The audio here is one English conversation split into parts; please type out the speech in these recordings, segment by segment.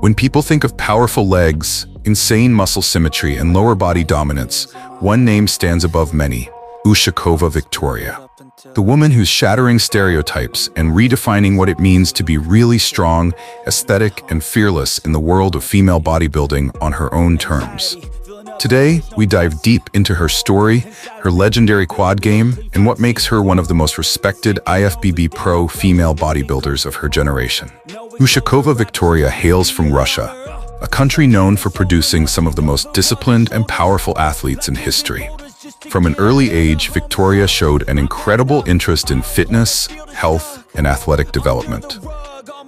When people think of powerful legs, insane muscle symmetry, and lower body dominance, one name stands above many: Ushakova Viktoria. The woman who's shattering stereotypes and redefining what it means to be really strong, aesthetic, and fearless in the world of female bodybuilding on her own terms. Today, we dive deep into her story, her legendary quad game, and what makes her one of the most respected IFBB Pro female bodybuilders of her generation. Ushakova Viktoria hails from Russia, a country known for producing some of the most disciplined and powerful athletes in history. From an early age, Viktoria showed an incredible interest in fitness, health, and athletic development.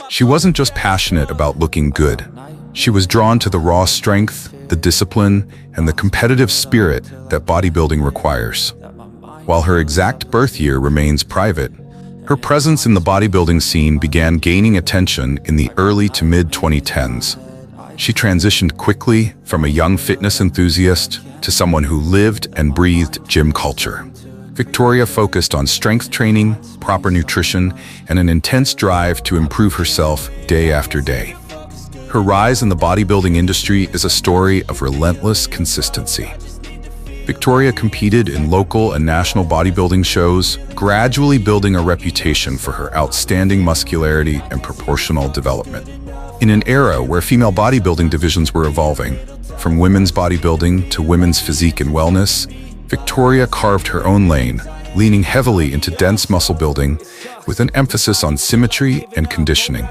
She wasn't just passionate about looking good. She was drawn to the raw strength, the discipline, and the competitive spirit that bodybuilding requires. While her exact birth year remains private, her presence in the bodybuilding scene began gaining attention in the early to mid-2010s. She transitioned quickly from a young fitness enthusiast to someone who lived and breathed gym culture. Viktoria focused on strength training, proper nutrition, and an intense drive to improve herself day after day. Her rise in the bodybuilding industry is a story of relentless consistency. Viktoria competed in local and national bodybuilding shows, gradually building a reputation for her outstanding muscularity and proportional development. In an era where female bodybuilding divisions were evolving, from women's bodybuilding to women's physique and wellness, Viktoria carved her own lane, leaning heavily into dense muscle building with an emphasis on symmetry and conditioning.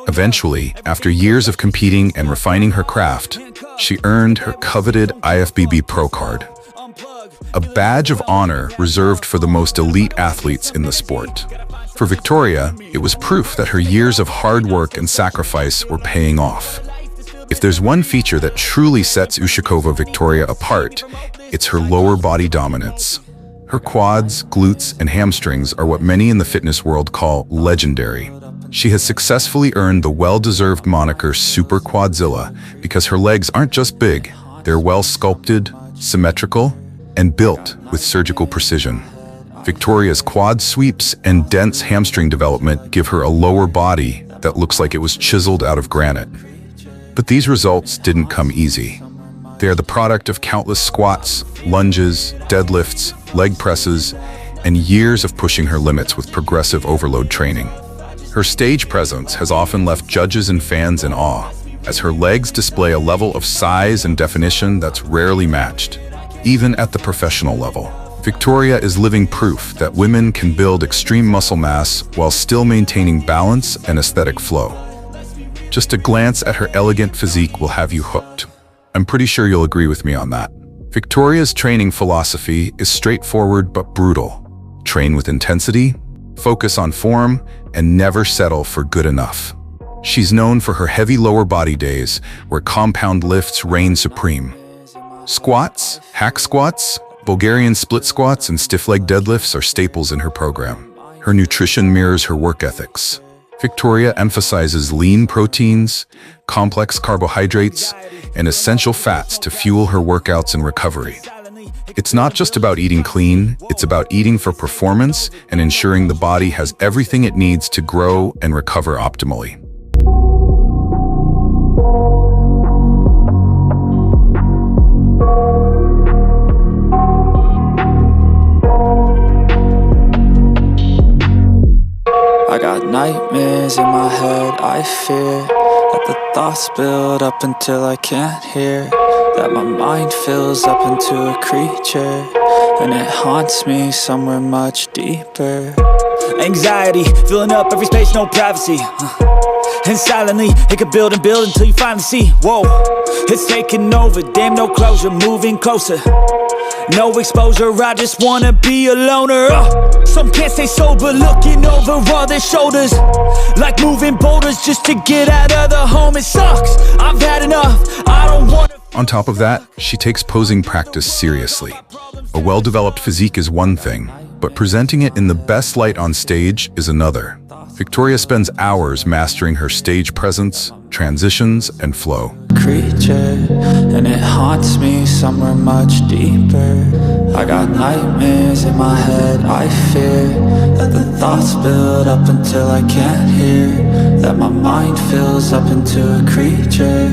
Eventually, after years of competing and refining her craft, she earned her coveted IFBB Pro Card, a badge of honor reserved for the most elite athletes in the sport. For Viktoria, it was proof that her years of hard work and sacrifice were paying off. If there's one feature that truly sets Ushakova Viktoria apart, it's her lower body dominance. Her quads, glutes, and hamstrings are what many in the fitness world call legendary. She has successfully earned the well-deserved moniker Super Quadzilla because her legs aren't just big, they're well-sculpted, symmetrical, and built with surgical precision. Viktoria's quad sweeps and dense hamstring development give her a lower body that looks like it was chiseled out of granite. But these results didn't come easy. They are the product of countless squats, lunges, deadlifts, leg presses, and years of pushing her limits with progressive overload training. Her stage presence has often left judges and fans in awe, as her legs display a level of size and definition that's rarely matched, even at the professional level. Viktoria is living proof that women can build extreme muscle mass while still maintaining balance and aesthetic flow. Just a glance at her elegant physique will have you hooked. I'm pretty sure you'll agree with me on that. Viktoria's training philosophy is straightforward but brutal. Train with intensity, focus on form, and never settle for good enough. She's known for her heavy lower body days, where compound lifts reign supreme. Squats, hack squats, Bulgarian split squats, and stiff leg deadlifts are staples in her program. Her nutrition mirrors her work ethics. Viktoria emphasizes lean proteins, complex carbohydrates, and essential fats to fuel her workouts and recovery. It's not just about eating clean, it's about eating for performance and ensuring the body has everything it needs to grow and recover optimally. I got nightmares in my head, I fear that the thoughts build up until I can't hear, that my mind fills up into a creature, and it haunts me somewhere much deeper. Anxiety, filling up every space, no privacy. And silently, it could build and build until you finally see, whoa, it's taking over, damn no closure, moving closer. No exposure, I just wanna be a loner. Some can't stay sober, looking over all their shoulders, like moving boulders just to get out of the home. It sucks, I've had enough, I don't wanna. On top of that, she takes posing practice seriously. A well-developed physique is one thing, but presenting it in the best light on stage is another. Viktoria spends hours mastering her stage presence, transitions, and flow. Creature, and it haunts me somewhere much deeper. I got nightmares in my head, I fear that the thoughts build up until I can't hear, that my mind fills up into a creature,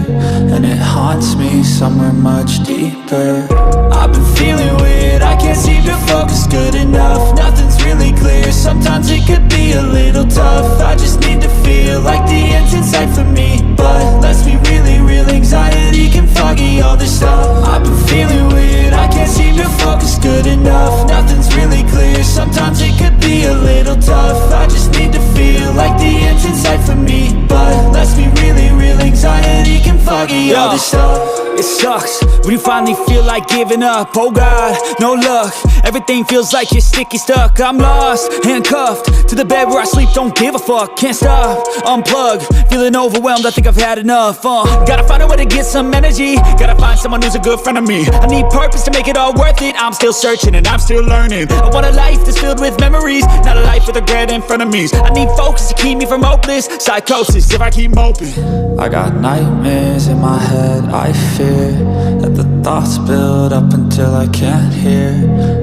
and it haunts me somewhere much deeper. I've been feeling weird, I can't seem to focus good enough. Nothing's really clear, sometimes it could be a little tough. I just need to feel like the end's in sight for me, but let's be really real, anxiety can foggy all this stuff. I've been feeling weird, I can't seem to focus good enough. Nothing's really clear, sometimes it could be a little tough. I just need to feel like the end's in sight for me, but let's be really real, anxiety can foggy all this stuff. It sucks when you finally feel like giving up. Oh God, no luck, everything feels like you're sticky stuck. I'm lost, handcuffed to the bed where I sleep, don't give a fuck. Can't stop, unplug, feeling overwhelmed, I think I've had enough. Gotta find a way to get some energy, gotta find someone who's a good friend of me. I need purpose to make it all worth it, I'm still searching and I'm still learning. I want a life that's filled with memories, not a life with regret and frenemies. I need focus to keep me from hopeless psychosis if I keep moping. I got nightmares in my head, I fear that the thoughts build up until I can't hear,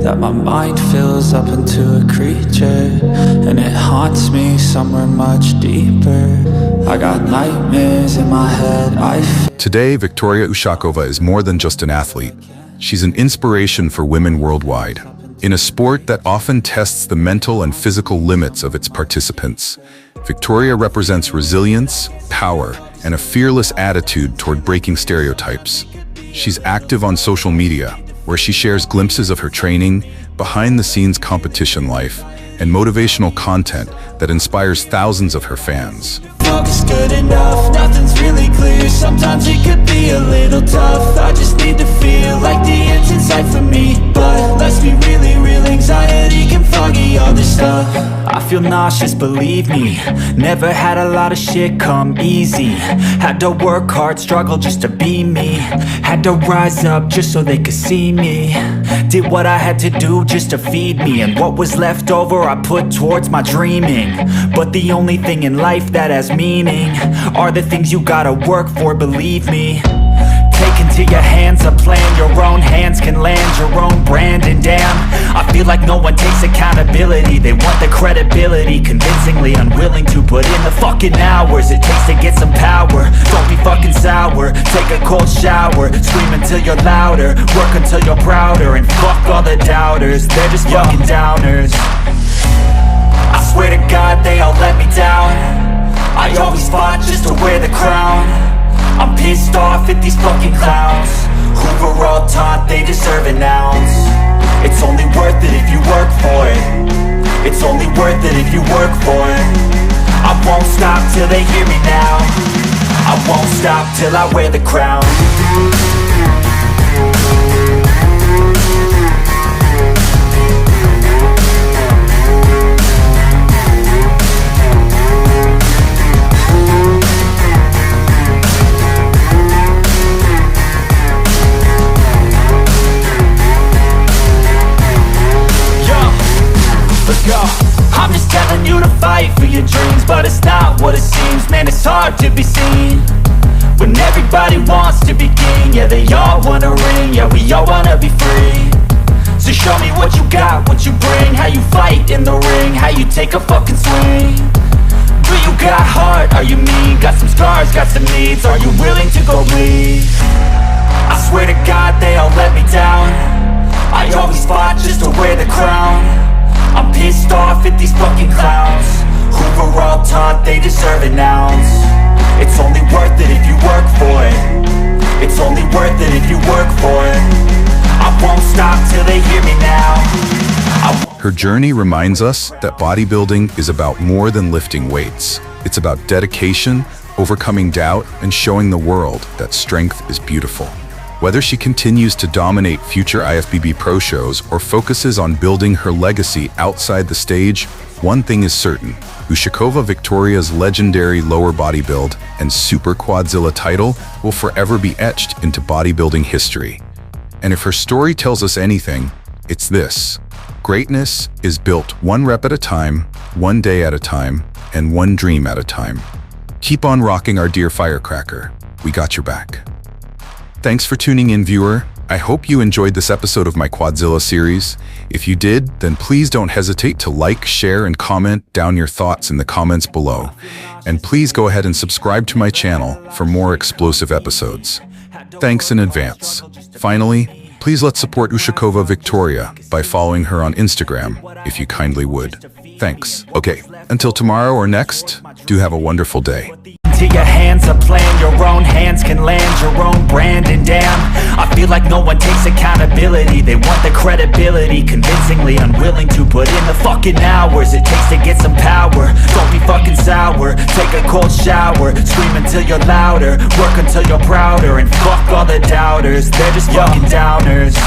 that my mind fills up into a creature, and it haunts me somewhere much deeper. I got nightmares in my head, I fear. Today, Viktoria Ushakova is more than just an athlete. She's an inspiration for women worldwide. In a sport that often tests the mental and physical limits of its participants, Viktoria represents resilience, power, and a fearless attitude toward breaking stereotypes. She's active on social media, where she shares glimpses of her training, behind-the-scenes competition life, and motivational content that inspires thousands of her fans. Focus good enough, nothing's really clear, sometimes it could be a little tough. I just need to feel like the end's in sight for me, but let's be really real, anxiety can foggy all this stuff. I feel nauseous, believe me. Never had a lot of shit come easy. Had to work hard, struggle just to be me. Had to rise up just so they could see me. Did what I had to do just to feed me, and what was left over I put towards my dreaming. But the only thing in life that has meaning are the things you gotta work for, believe me. Take into your hands a plan, your own hands can land your own brand. And damn, I feel like no one takes accountability. They want the credibility, convincingly unwilling to put in the fucking hours it takes to get some power. Don't be fucking sour, take a cold shower, scream until you're louder, work until you're prouder, and fuck all the doubters, they're just fucking downers. I swear to God they all let me down. I always fought just to wear the crown. I'm pissed off at these fucking clowns who were all taught they deserve an ounce. It's only worth it if you work for it. It's only worth it if you work for it. I won't stop till they hear me now. I won't stop till I wear the crown. I'm just telling you to fight for your dreams, but it's not what it seems. Man, it's hard to be seen when everybody wants to be king. Yeah, they all wanna ring, yeah, we all wanna be free. So show me what you got, what you bring, how you fight in the ring, how you take a fucking swing. Do you got heart, are you mean? Got some scars, got some needs, are you willing to go bleed? I swear to God they all let me down. I always fought just to wear the crown. I'm pissed off at these fucking clowns who were all taught they deserve an ounce. It's only worth it if you work for it. It's only worth it if you work for it. I won't stop till they hear me now. Her journey reminds us that bodybuilding is about more than lifting weights. It's about dedication, overcoming doubt, and showing the world that strength is beautiful. Whether she continues to dominate future IFBB Pro shows or focuses on building her legacy outside the stage, one thing is certain: Ushakova Viktoria's legendary lower body build and Super Quadzilla title will forever be etched into bodybuilding history. And if her story tells us anything, it's this: greatness is built one rep at a time, one day at a time, and one dream at a time. Keep on rocking our dear firecracker. We got your back. Thanks for tuning in, viewer. I hope you enjoyed this episode of my Quadzilla series. If you did, then please don't hesitate to like, share, and comment down your thoughts in the comments below. And please go ahead and subscribe to my channel for more explosive episodes. Thanks in advance. Finally, please let's support Ushakova Viktoria by following her on Instagram, if you kindly would. Thanks. Okay, until tomorrow or next, do have a wonderful day. To your hands a plan, your own hands can land your own brand. And damn, I feel like no one takes accountability. They want the credibility, convincingly unwilling to put in the fucking hours it takes to get some power. Don't be fucking sour, take a cold shower, scream until you're louder, work until you're prouder, and fuck all the doubters, they're just fucking downers.